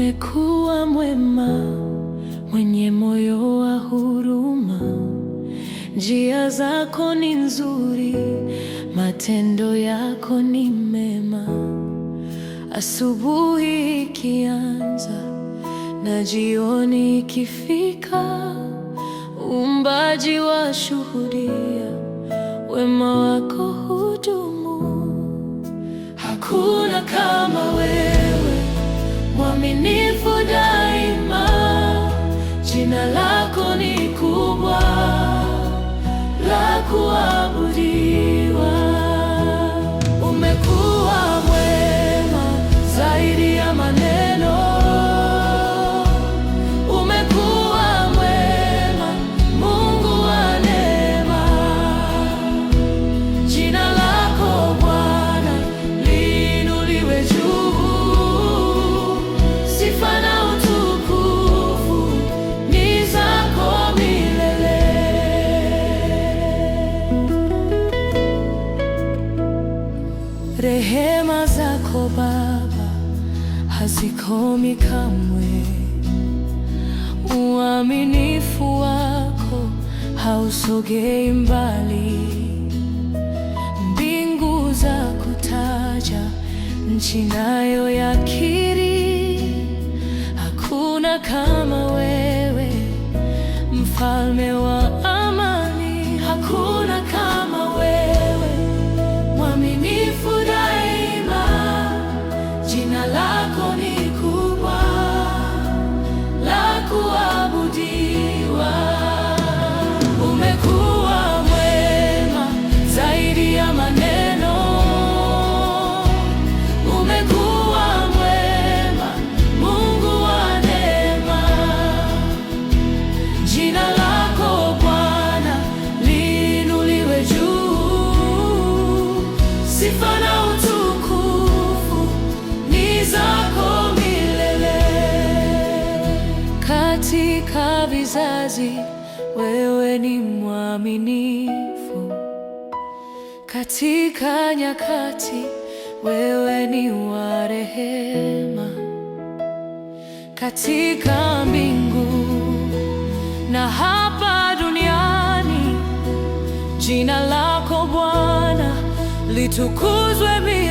Umekuwa mwema, mwenye moyo wa huruma. Njia zako ni nzuri, matendo yako ni mema. Asubuhi ikianza na jioni ikifika, uumbaji washuhudia wema wako hudumu. Hakuna kama wewe, mwaminifu daima. Jina lako ni kubwa, la kuabudiwa. Umekuwa mwema zaidi ya maneno. Umekuwa mwema, Mungu wa neema. Jina lako Bwana liinuliwe juu. Sifa na utukufu ni zako milele. Rehema zako Baba hazikomi kamwe. Uaminifu wako hausogei mbali. Mbingu za kutaja, nchi nayo yakiri. Hakuna kama wewe, mfalme wa amani. Hakuna kama wewe, mwaminifu daima. Jina lako ni kubwa, la kuabudiwa. Umekuwa mwema zaidi ya maneno. Umekuwa mwema, Mungu wa neema. Jina lako Bwana liinuliwe juu. Sifa na utukufu ni zako milele. Katika vizazi wewe ni mwaminifu. Katika nyakati wewe ni wa rehema. Katika mbingu na hapa duniani, jina lako Bwana litukuzwe milele.